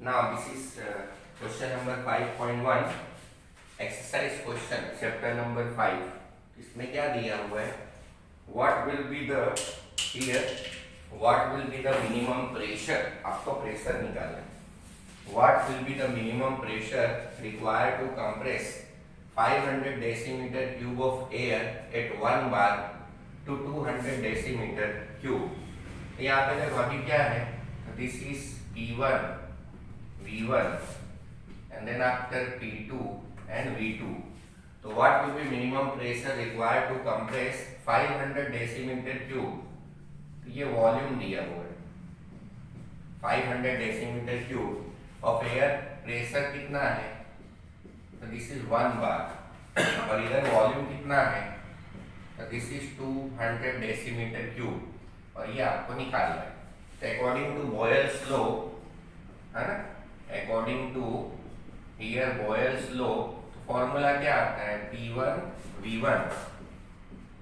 Now this is question number 5.1 exercise question chapter number 5। इसमें क्या दिया हुआ है, what will be the here what will be the minimum pressure. आपको pressure निकालना है। What will be the minimum pressure required to compress 500 decimetre cube of air at 1 bar to 200 decimetre cube. यहाँ पे देखो अभी क्या है, this is P1 V1 and then after P2 and V2. So what will be minimum pressure required to compress 500 decimeter cube? तो ये volume दिया हुआ है 500 decimeter cube of air। Pressure कितना है, तो दिस इज 1 बार और इधर वॉल्यूम कितना है, तो दिस इज 200 decimeter cube और ये आपको निकालना है। तो अकॉर्डिंग टू बॉयल्स लॉ है ना, according to here Boyle's law, तो फॉर्मूला क्या आता है, P1 V1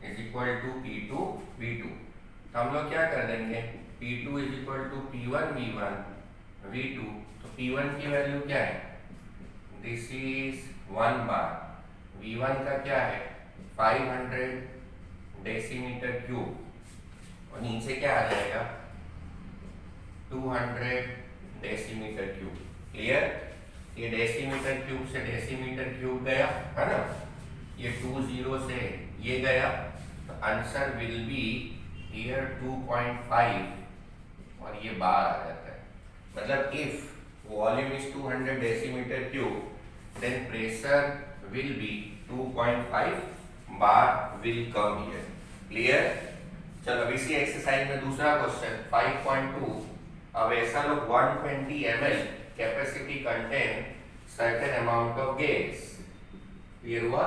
is equal to P2 V2। तो हम लोग क्या कर देंगे, P2 is equal to P1 V1 V2। तो P1 की वैल्यू क्या है, दिस इज 1 बार, V1 का क्या है 500 डेसीमीटर क्यूब और नीचे क्या आ जाएगा 200 डेसीमीटर क्यूब। क्लियर, ये डेसीमीटर क्यूब से डेसीमीटर क्यूब गया है ना, ये 20 से ये गया, तो आंसर विल बी हियर 2.5 और ये बार आ जाता है। मतलब if volume is 200 decimetre cube then pressure will be 2.5 bar will come here. Clear. चलो अब इसी एक्सरसाइज में दूसरा question 5.2, a vessel of 120 ml capacity contain certain amount of gas। Clear हुआ,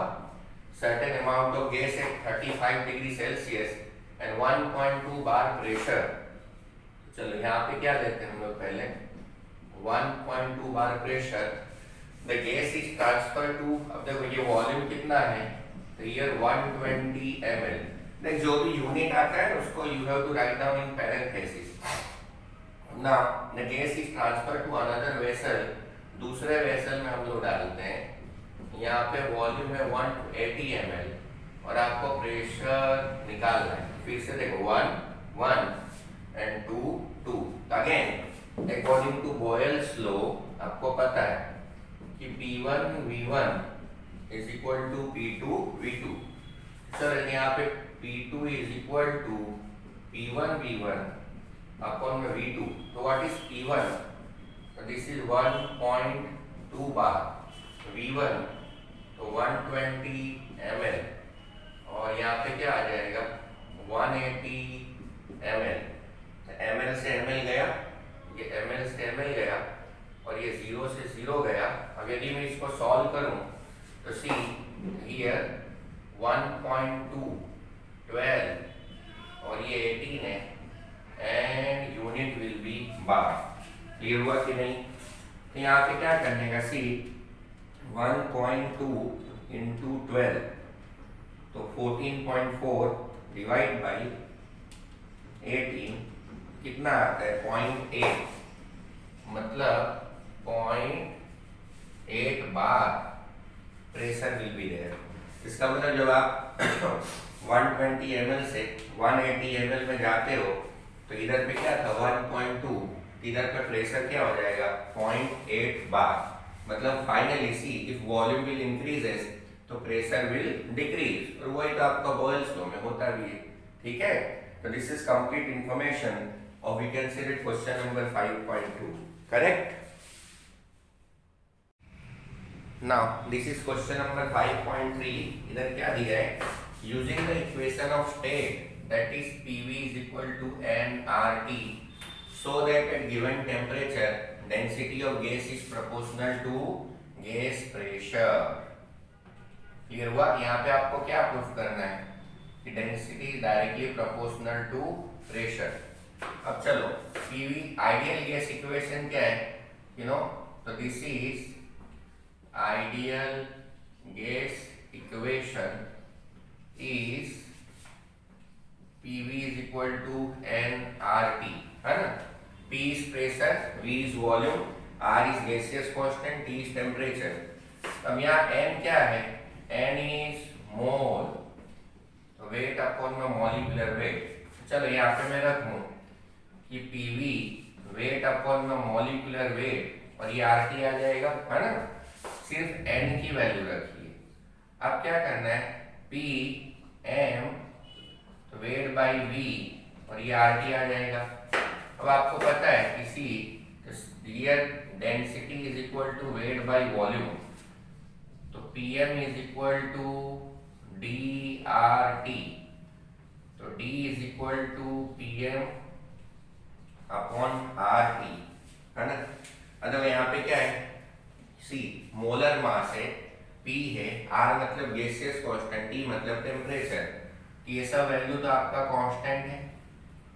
certain amount of gas at 35 degree Celsius and 1.2 bar pressure. चलो यहाँ पे क्या लेते हैं हम लोग, पहले 1.2 bar pressure, the gas is transfer to, अब देखो ये वॉल्यूम कितना है, तो हियर 120 ml। देख जो भी यूनिट आता है उसको you have to write down in parenthesis. Now the gas is transferred to another vessel। दूसरे वेसल में हम लोग डालते हैं, यहाँ पे वॉल्यूम है 180 ml और आपको प्रेशर निकालना है। फिर से देखो 1 1 and 2 2। Again according to Boyle's law आपको पता है कि P1 V1 is equal to P2 V2। Sir यहाँ पे P2 is equal to P1 V1 upon में V2। तो व्हाट इज P1, तो दिस इज 1.2 बार, V1 तो 120 ml और यहाँ पे क्या आ जाएगा 180 ml। तो ml से ml गया, ये ml से ml गया और ये 0 से 0 गया। अब यदि मैं इसको सॉल्व करूं तो सी हियर 1.2 12 और ये 18 है and unit will be bar. Clear हुआ कि नहीं। तो यहाँ पे क्या करने का, सी 1.2 इंटू 12 तो 14.4 डिवाइड बाई 18 कितना आता है 0.8, मतलब 0.8 बार प्रेशर विल बी देयर। इसका मतलब जब आप 120 ml से 180 ml में जाते हो तो इधर पे क्या था 1.2, इधर पे प्रेशर क्या हो जाएगा 0.8 बार। मतलब finally see if volume will increases तो प्रेशर विल डिक्रीज, और वही तो आपका बॉयल्स लॉ में होता भी है। ठीक है, तो दिस इज कंप्लीट इंफॉर्मेशन और we can see it question number 5.2 correct. Now this is question number 5.3। इधर क्या दिया है, using the equation of state that is PV is equal to nRT so that at given temperature density of gas is proportional to gas pressure। Clear हुआ। यहाँ पे आपको क्या proof करना है कि density is directly proportional to pressure. अब चलो PV आइडियल गैस इक्वेशन क्या है, यू नो, तो this is ideal gas equation is PV is equal to nRT, है ना। P is pressure, V is volume, R is gaseous constant, T is temperature. अब यहाँ N क्या है? N is mole, तो वेट अपॉन में molecular wait. चलो यहाँ पे मैं रखूँ कि PV वेट अपॉन में मॉलिक्यूलर वेट और ये RT आ जाएगा, है ना. सिर्फ N की वैल्यू रखिए. अब क्या करना है? P M तो वेट बाई V और ये RT आ जाएगा. अब आपको पता है किसी dear density is equal to weight by volume, तो Pm is equal to DRT, तो D is equal to Pm upon RT, है ना. मतलब यहाँ पे क्या है? C मोलर मास है, P है, R मतलब गैसियस कांस्टेंट, T मतलब टेम्परेचर. ये सब वैल्यू तो आपका कांस्टेंट है,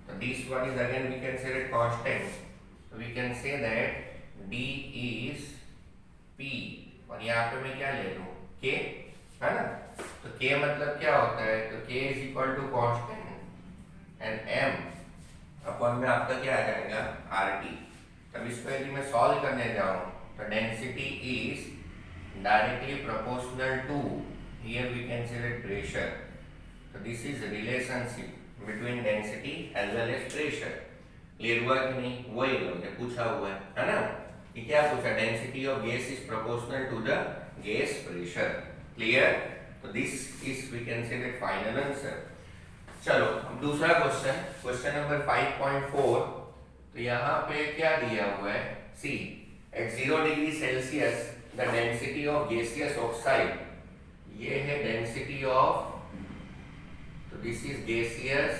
तो this one is again we can say it constant, so we can say that D is P और यहाँ पे मैं क्या ले लूँ? K, है ना. तो K मतलब क्या होता है? तो K is equal to constant and M अपन में आपका क्या आ जाएगा? RT. तब इसको यदि मैं सॉल्व करने जाऊँ तो density is directly proportional to, here we can say that pressure. So this is relationship between density as well as pressure. Clear हुआ कि नहीं? वही हमने पूछा हुआ है ना. कि क्या पूछा? Density of gas is proportional to the gas pressure. Clear? तो this is we can say that final answer. चलो अब दूसरा क्वेश्चन, क्वेश्चन नंबर 5.4. तो यहाँ पे क्या दिया हुआ है? C at 0 degree Celsius the density of gaseous oxide, ये है डेंसिटी ऑफ, तो this is gaseous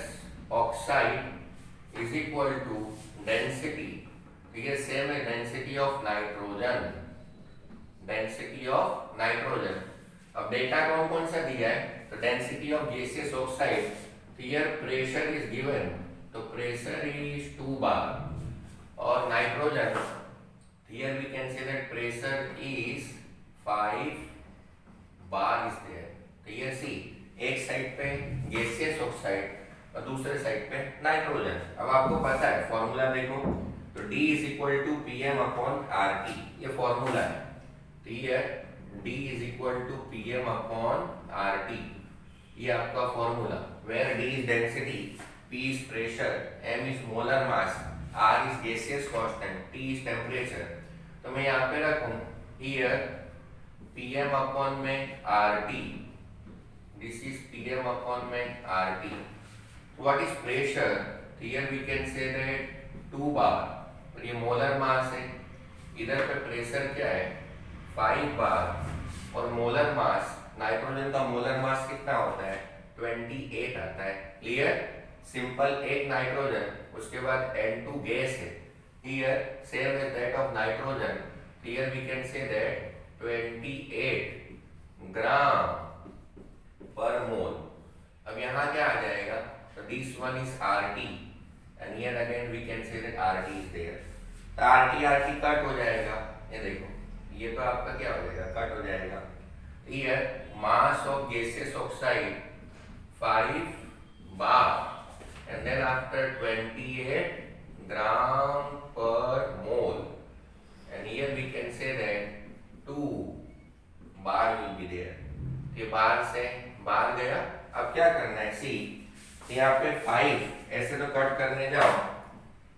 oxide is equal to density, ये सेम है density of nitrogen, density of nitrogen. अब डेटा कौन कौन सा दिया है? तो density of gaseous oxide, here pressure is given, तो प्रेशर इज 2 बार, और nitrogen here we can say that pressure is 5 bar is there. तो ये सी एक साइड पे गैसियस ऑक्साइड और दूसरे साइड पे नाइट्रोजन. अब आपको पता है फॉर्मूला देखो, तो D is equal to PM upon RT, ये फॉर्मूला है. तो ये D is equal to PM upon RT, ये आपका formula. Where D is density, P is pressure, M is molar mass, R is gaseous constant, T is temperature. तो मैं यहाँ पे रखूं हियर PM अपॉन में RT, this is PM upon में RT. What is pressure? Here we can say that 2 bar, और ये molar mass है. इधर पे प्रेशर क्या है? 5 बार, और मोलर मास, नाइट्रोजन का मोलर मास कितना होता है? 28 आता है. क्लियर? सिंपल एक नाइट्रोजन, उसके बाद N2 गैस है. Here same as that of nitrogen. Here we can say that 28 ग्राम पर मोल. अब यहाँ क्या आ जाएगा? So this one is RT and here again we can say that RT is there. तो RT कट हो जाएगा. ये देखो, ये तो आपका क्या हो जाएगा? कट हो जाएगा. Here mass of gaseous oxide 5 bar and then after 28 gram per mole and here we can say that 2 bar will be there. ये बार से बाहर गया. अब क्या करना है? सी यहाँ पे 5 ऐसे तो कट करने जाओ,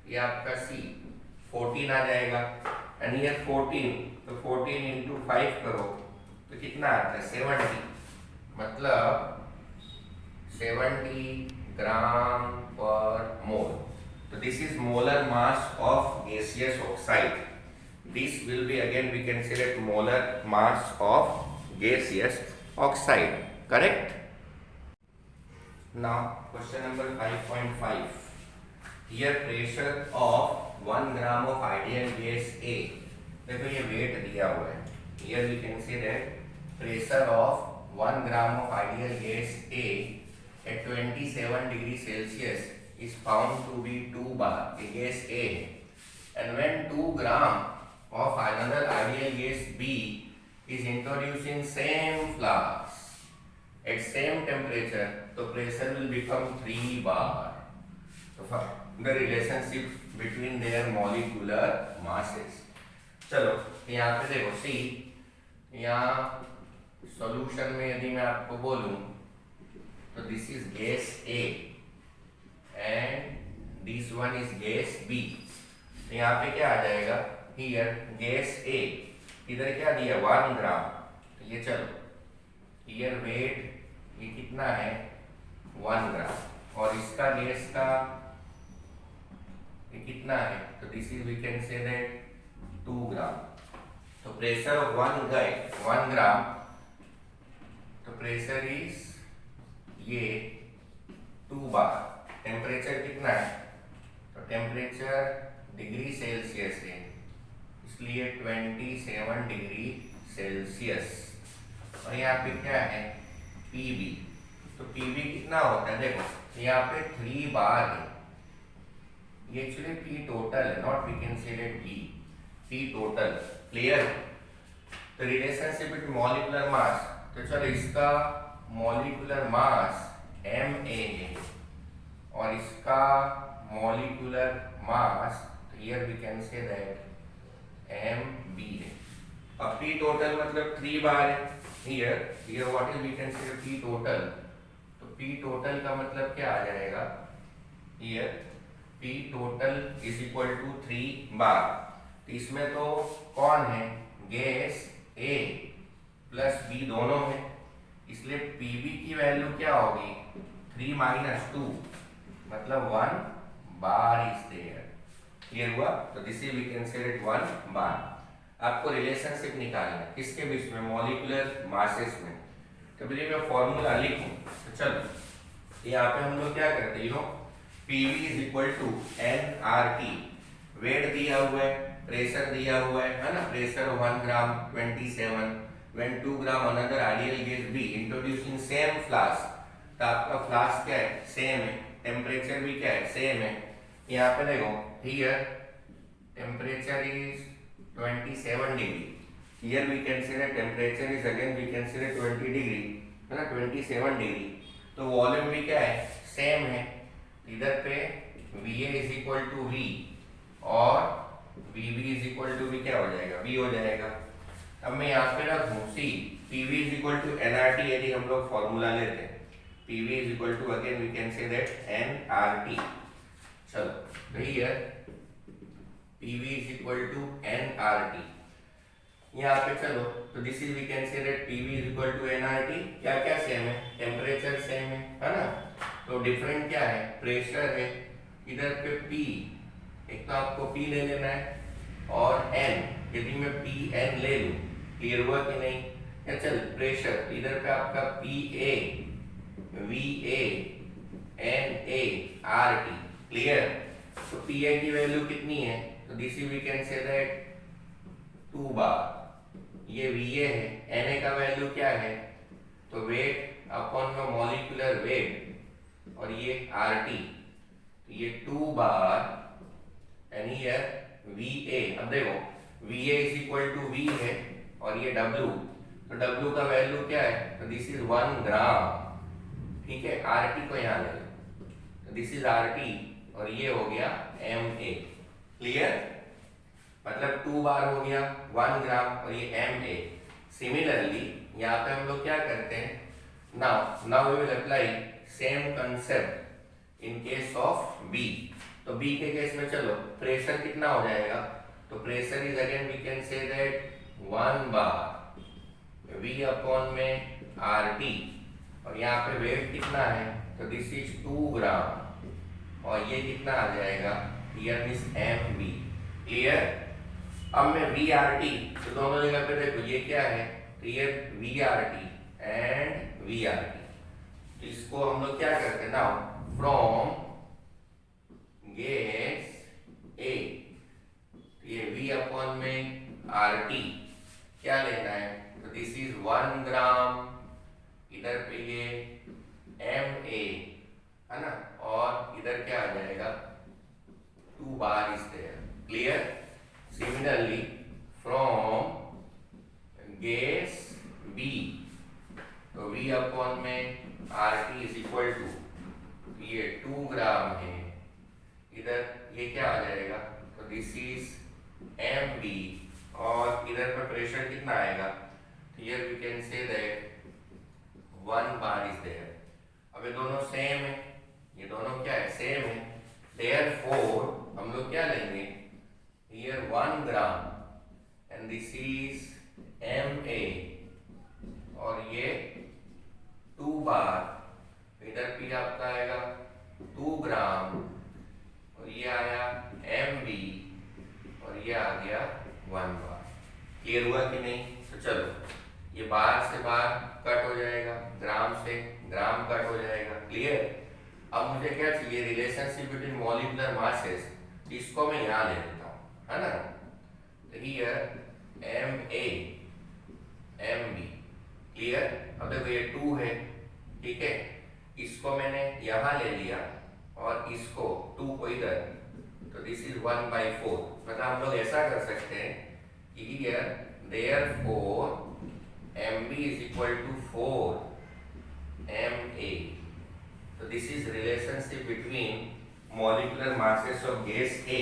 ये आपका C 14 आ जाएगा. एंड ये 14, तो 14 इंटू 5 करो तो कितना आता है? 70. मतलब 70 ग्राम पर मोल. तो this is molar mass of gaseous oxide. This will be again we can say that molar mass of gaseous oxide. Correct? Now question number 5.5. Here pressure of 1 gram of ideal gas A. देखो ये weight दिया हुआ है. Here we can say that pressure of 1 gram of ideal gas A at 27 degrees Celsius is found to be 2 bar. The gas A. And when 2 gram of another ideal gas B is introduced in same flask at same temperature, so pressure will become 3 bar. So the relationship between their molecular masses. चलो यहाँ पे देखो सी, यहाँ solution में यदि मैं आपको बोलूं तो this is gas A and this one is gas B. तो यहाँ पे क्या आ जाएगा, हियर गैस ए, इधर क्या दिया 1 ग्राम। तो ये चलो हियर वेट ये कितना है 1 ग्राम, और इसका गैस का ये कितना है, तो this is we can say that 2 gram. तो प्रेशर ऑफ 1 ग्राम, तो प्रेशर इज ये 2 बार। टेम्परेचर कितना है, तो टेम्परेचर डिग्री सेल्सियस है, इसलिए 27 डिग्री सेल्सियस। और यहाँ पे क्या है पीबी। तो पीबी कितना होता है, देखो यहाँ पे 3 बार है, ये एक्चुअली पी टोटल है, not we can say that P total. Clear. तो रिलेशनशिप बिटवीन मॉलिक्यूलर मास, तो चलो इसका मॉलिक्यूलर मास Ma है और इसका molecular mass here we can say that Mb है। अब P टोटल मतलब 3 बार है, here what is we can say P total. तो P टोटल का मतलब क्या आ जाएगा, here P total is equal to 3 बार। तो इसमें तो कौन है, गैस A प्लस B दोनों है, इसलिए Pb की वैल्यू क्या होगी 3 माइनस 2 मतलब 1 बार इज देयर। क्लियर हुआ। तो this is we can say it 1 bar. आपको रिलेशनशिप निकालना है किसके बीच में, मॉलिक्यूलर मासेस में। तो फिर मैं फॉर्मूला लिखूं, तो चलो यहाँ पे हम लोग क्या करते हैं, you know Pv is equal to nRT। Weight दिया हुआ है, प्रेशर दिया हुआ है ना, pressure 1 gram 27, when 2 gram another ideal gas B introducing same flask. तो आपका फ्लास्क क्या है, सेम है, टेम्परेचर भी क्या है, सेम है। यहाँ पे देखो here temperature is 27 degree, here we can say temperature is again we can say 20 degree है ना, 27 डिग्री। तो वॉल्यूम भी क्या है, सेम है। इधर पे Va is equal to V और Vb इज इक्वल टू भी क्या हो जाएगा, V हो जाएगा। अब मैं यहाँ पे रखूँ C, Pv is equal to nRT। यदि हम लोग फॉर्मूला लेते हैं Pv is equal to again we can say that nRT। चलो here Pv is equal to nRT। यहाँ पे चलो तो this is we can say that Pv is equal to nRT। क्या क्या सेम है, टेम्परेचर सेम है ना। तो डिफरेंट क्या है, प्रेशर है। इधर पे P, एक तो आपको P ले लेना है और N, यदि मैं Pn ले लूं, क्लियर हुआ कि नहीं। या चल प्रेशर, इधर पे आपका Pa, Va, Na, Rt, clear. तो Pa की वैल्यू कितनी है, तो this we can say that 2 bar. ये Va है, Na का वैल्यू क्या है, तो वेट अपॉन में मॉलिक्यूलर वेट, और ये Rt, तो ये 2 बार एंड हियर Va। अब देखो Va is equal to V है और ये W, तो W का वैल्यू क्या है, तो दिस इज 1 ग्राम। ठीक है, Rt को यहाँ ले लो, तो दिस इज Rt और ये हो गया Ma। क्लियर, मतलब 2 बार हो गया 1 ग्राम और ये Ma। सिमिलरली यहाँ पे हम लोग क्या करते हैं, now we will apply same concept in case of B। तो B के केस में चलो प्रेशर कितना हो जाएगा, तो pressure is again we can say that 1 bar V upon में RT, और यहाँ पे वेट कितना है, तो दिस इज 2 ग्राम और ये कितना आ जाएगा, हियर दिस Mb। क्लियर। अब मैं VRT, तो दोनों जगह पे देखो ये क्या है, तो ये VRT एंड VRT। तो इसको हम लोग क्या करते हैं, नाउ फ्रॉम गैस A, ये V अपॉन में RT क्या लेना है, तो दिस इज 1 ग्राम, इधर पे ये Ma है ना, और इधर क्या आ जाएगा 2 bar is there. Clear. Similarly from gas B, तो V अपॉन में RT इज इक्वल टू, ये 2 ग्राम है, इधर ये क्या आ जाएगा, तो दिस इज Mb प्रेशर कितना आएगा? Here we can say that 1 bar is there. अब ये दोनों सेम है, ये दोनों क्या है? सेम है। देयरफॉर हम लोग क्या लेंगे? Here 1 gram and this is MA और ये 2 बार, इधर P आपका आएगा 2 ग्राम और ये आया MB और ये आ गया 1 बार। क्लियर हुआ कि नहीं? तो चलो ये बार से बार कट हो जाएगा, ग्राम से ग्राम कट हो जाएगा। क्लियर? अब मुझे क्या चाहिए? रिलेशनशिप बिटवीन मॉलिक्यूलर मासेस, इसको मैं यहाँ ले लेता हूँ, है ना? तो हियर MA MB। क्लियर? अब देखो ये 2 है, ठीक है, इसको मैंने यहाँ ले लिया और इसको 2 को इधर, तो दिस इज 1/4। मतलब हम लोग ऐसा कर सकते हैं कि here therefore MB is equal to 4 MA। तो this is relationship between molecular masses of gas A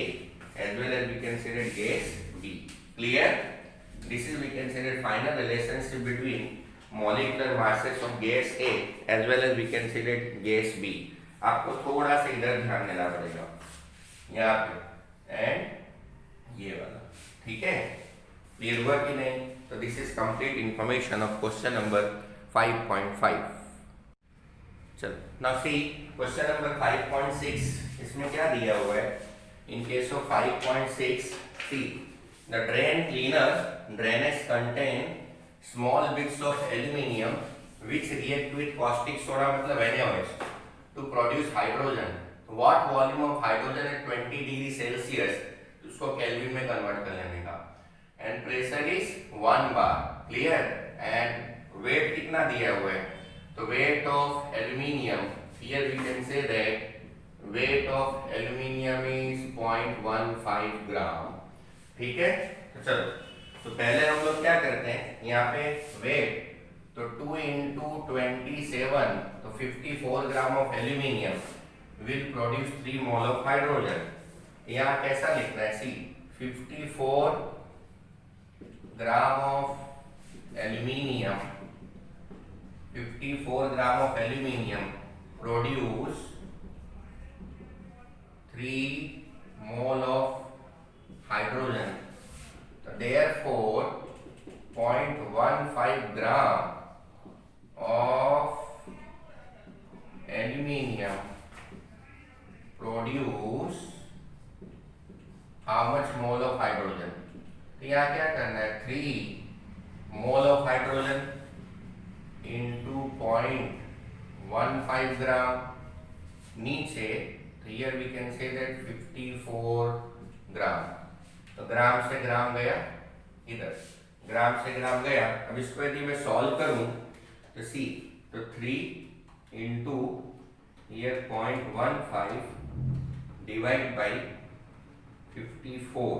as well as we consider gas B. Clear? This is we consider final relationship between molecular masses of gas A as well as we consider gas B. आपको थोड़ा सा इधर ध्यान देना पड़ेगा, यहाँ पे and ये वाला, ठीक है? क्लियर हुआ कि नहीं? तो this is complete information of question number 5.5। चलो नाउ सी क्वेश्चन नंबर 5.6। इसमें क्या दिया हुआ है? इन case of 5.6 see the drain cleaner drainage contain small bits of aluminium which react with caustic soda मतलब NaOH to produce hydrogen. What volume of hydrogen at 20 degree Celsius, उसको Kelvin में convert कर लेने का, and pressure is 1 bar. Clear? And weight कितना दिया हुआ है? तो weight of aluminium, here we can say that weight of aluminium is 0.15 gram. ठीक है? तो चलो, तो पहले हम लोग क्या करते हैं, यहाँ पे वेट, तो 2 into 27, तो 54 gram of aluminium will produce 3 mole of hydrogen. यहाँ कैसा लिखना है? सी 54 gram of aluminium, 54 gram of aluminium produce 3 mole of hydrogen. तो therefore 0.15 gram of aluminium produce how much mole of hydrogen? तो यहाँ क्या करना है? 3 mole of hydrogen into 0.15 gram नीचे, तो here we can say that 54 gram. तो gram से ग्राम गया इधर, ग्राम से ग्राम गया। अब इसको यदि मैं सॉल्व करूं तो सी, तो 3 इंटू हियर 0.15 डिवाइड बाई 54,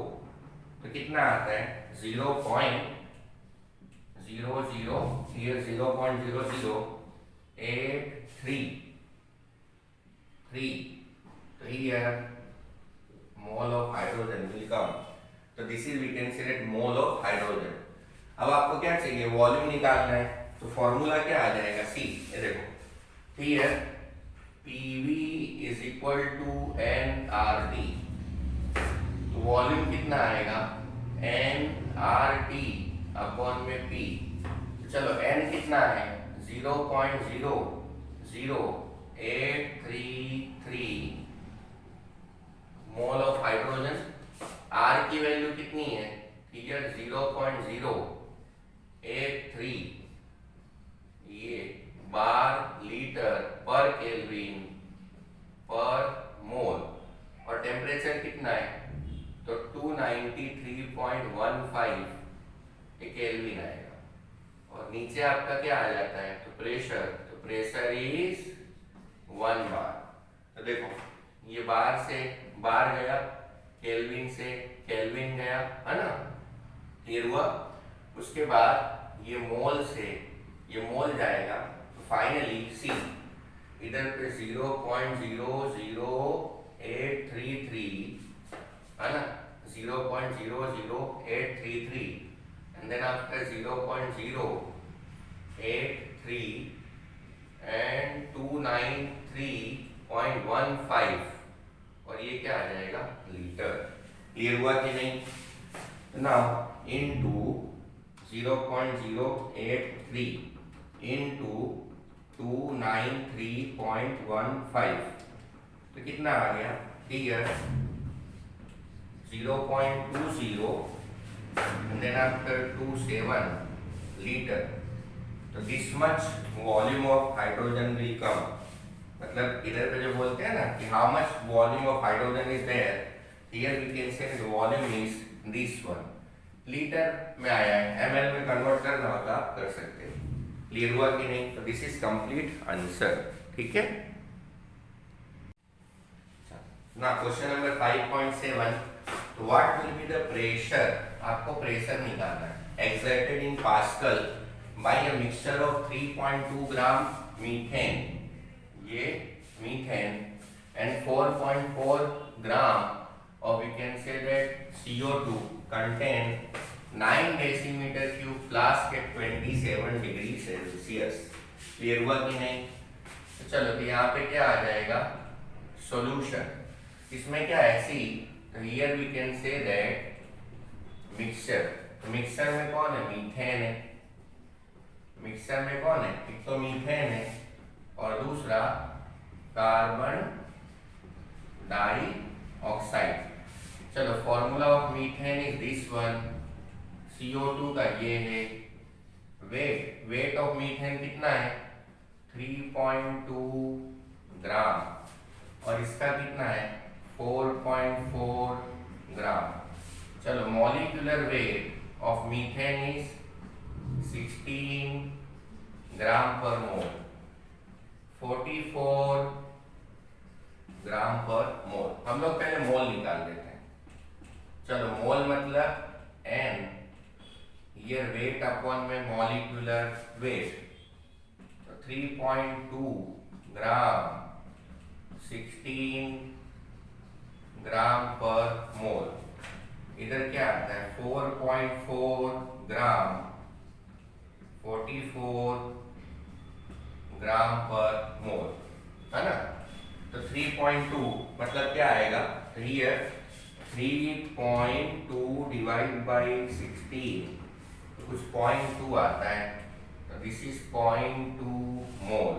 तो कितना आता है? 0.00, हियर 0.0083, तो here mole of hydrogen will come. तो this is we consider mole of hydrogen. अब आपको क्या चाहिए? वॉल्यूम निकालना है, तो फॉर्मूला क्या आ जाएगा? सी, ये देखो, here PV is equal to nRT। तो वॉल्यूम कितना आएगा? nRT अपॉन में P। तो चलो n कितना है? 0.00833 मोल ऑफ हाइड्रोजन। R की वैल्यू कितनी है? हियर 0.083, ये बार लीटर पर केल्विन पर मोल। और टेम्परेचर कितना है? तो 293.15 केल्विन आएगा। और नीचे आपका क्या आ जाता है? तो प्रेशर, तो प्रेशर इज 1 बार। तो देखो, ये बार से बार गया, केल्विन से केल्विन गया, है ना? क्लियर हुआ? उसके बाद ये मोल से ये मोल जाएगा, तो फाइनली सी इधर पे 0.00833, है ना? 0.00833 and then after 0.083 and 293.15 और ये क्या आ जाएगा लीटर। क्लियर हुआ कि नहीं? नाउ इनटू 0.083 इनटू 293.15 तो कितना आ गया here 0.20 and then after 27 liter तो this much volume of hydrogen will come. मतलब इधर पे जो बोलते हैं ना कि how much volume of hydrogen is there, here we can say the volume is this one. Litre में आया है, ml में कन्वर्ट करना होगा आप कर सकते हैं। क्लियर हुआ कि नहीं? तो दिस इज कंप्लीट आंसर। ठीक है ना। Question number 5.7 what will be the pressure, आपको प्रेशर निकालना है exerted in pascal by a mixture of 3.2 gram methane, ये मीथेन एंड 4.4 ग्राम और we can say that CO2 contain 9 decimetre cube flask at 27 degree Celsius. Clear हुआ कि नहीं? तो चलो तो यहाँ पे क्या आ जाएगा सॉल्यूशन। इसमें क्या है सी, तो here we can say that mixture, तो मिक्सचर में कौन है मीथेन है, मिक्सचर में कौन है एक तो मीथेन है और दूसरा कार्बन डाइऑक्साइड। चलो formula of methane is this one, CO2 का ये है, वेट ऑफ मीथेन कितना है 3.2 ग्राम और इसका कितना है 4.4 ग्राम। चलो molecular weight of methane is 16 ग्राम पर मोल, 44 ग्राम पर मोल। हम लोग पहले मोल निकाल लेते हैं। चलो मोल मतलब n, ये वेट अपॉन में मॉलिक्यूलर वेट, तो 3.2 ग्राम 16 ग्राम पर मोल। इधर क्या आता है 4.4 ग्राम 44 ग्राम पर मोल, है ना। तो 3.2 मतलब क्या आएगा, तो हियर 3.2 डिवाइड बाई 16 तो कुछ 0.2 आता है, तो दिस इज 0.2 मोल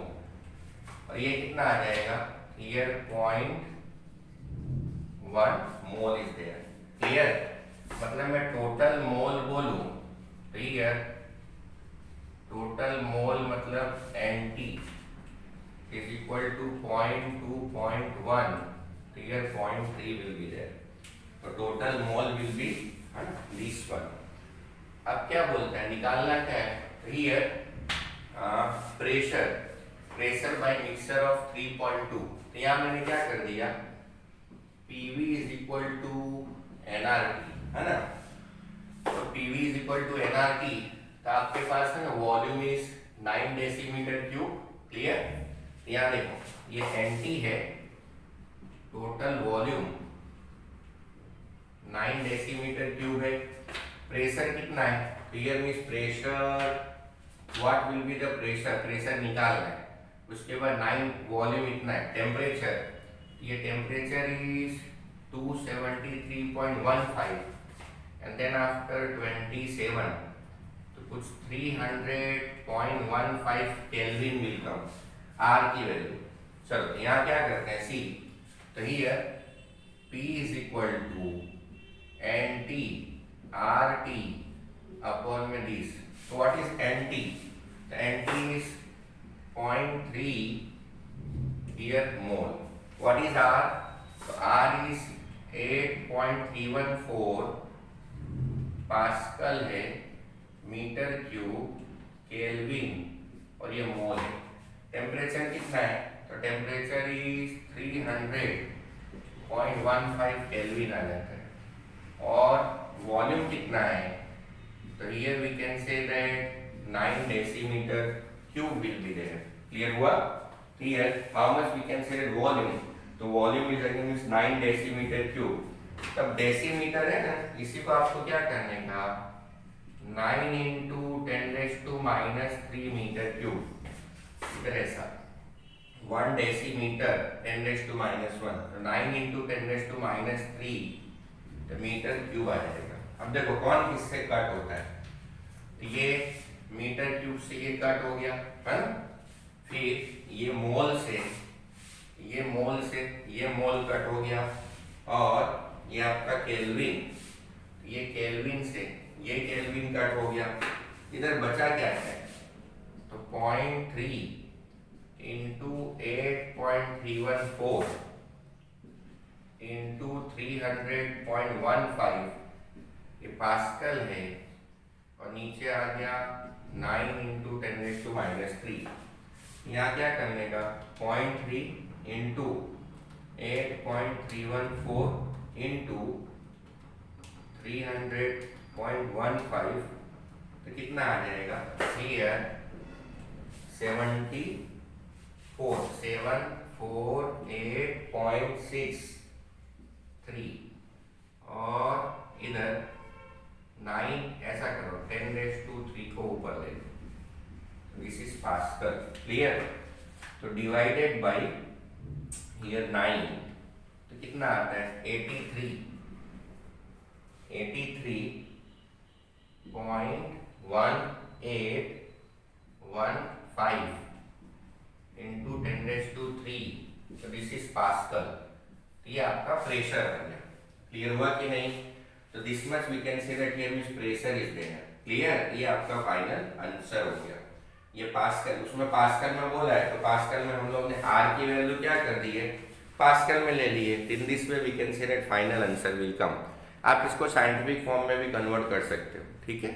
और ये कितना आ जाएगा here 0.1 mole is there. Clear? मतलब मैं टोटल मोल बोलूं तो हियर टोटल मोल मतलब NT is equal to 0.2.1, so here 0.3 will be there, so total mole will be this one। अब क्या बोलता है निकालना क्या है, here pressure by mixture of 3.2, तो यहाँ मैंने क्या कर दिया PV is equal to nRT, है ना। तो PV is equal to nRT, तो आपके पास है ना volume is 9 decimetre cube. Clear? यहाँ देखो ये NT है, टोटल वॉल्यूम 9 डेसीमीटर क्यूब है, प्रेशर कितना है, here means pressure what will be the pressure, pressure निकालना है। उसके बाद 9 वॉल्यूम इतना है, टेम्परेचर, ये temperature is 273.15 and then after 27 तो कुछ 300.15 केल्विन विल कम, आर की वैल्यू। चलो यहाँ क्या करते हैं सी, तो here P is equal to NT RT upon में दिस, तो व्हाट इज NT, तो NT is 0.3 here mole. What is R, तो R इज 8.314 पास्कल है मीटर क्यूब केल्विन और ये मोल है। टेम्परेचर कितना है, तो टेम्परेचर इज 300.15 केल्विन आ जाता है और वॉल्यूम कितना है, तो here we can say that 9 decimetre cube will be there. Clear हुआ? Here how much we can say volume, तो volume is again is 9 decimetre cube. तब डेसीमीटर है ना, इसी को आपको क्या करने का 9 इंटू 10⁻³ मीटर क्यूब, इधर ऐसा 1 डेसीमीटर 10⁻⁻1, तो 9 इंटू 10⁻³ मीटर क्यूब आ जाएगा। अब देखो कौन किससे कट होता है, तो ये मीटर क्यूब से ये कट हो गया है ना, फिर ये मोल से ये मोल कट हो गया, और ये आपका केल्विन, ये केल्विन से ये केल्विन कट हो गया। इधर बचा क्या है, तो 0.3 इंटू 8.314 इंटू 300.15, ये पास्कल है, और नीचे आ गया 9 इंटू 10⁻³ यहाँ क्या करने का, 0.3 इंटू 8.314 इंटू 300.15, तो कितना आ जाएगा, हियर 748.63, और इधर 9 ऐसा करो 10⁻³ को ऊपर ले लो, दिस इज पास्कल, क्लियर। तो डिवाइडेड बाय हियर 9, तो कितना आता है 83.1815 इंटू 10⁻³, तो दिस इज पास्कल। तो ये आपका प्रेशर बन गया, क्लियर हुआ कि नहीं। तो this much we can say that here means pressure is there, clear. ये आपका फाइनल आंसर हो गया। ये पास्कल, उसमें पास्कल में बोला है, तो पास्कल में हम लोग ने आर की वैल्यू क्या कर दी है, पास्कल में ले लिए। In this way we can say that final answer will come. आप इसको साइंटिफिक फॉर्म में भी कन्वर्ट कर सकते हो, ठीक है।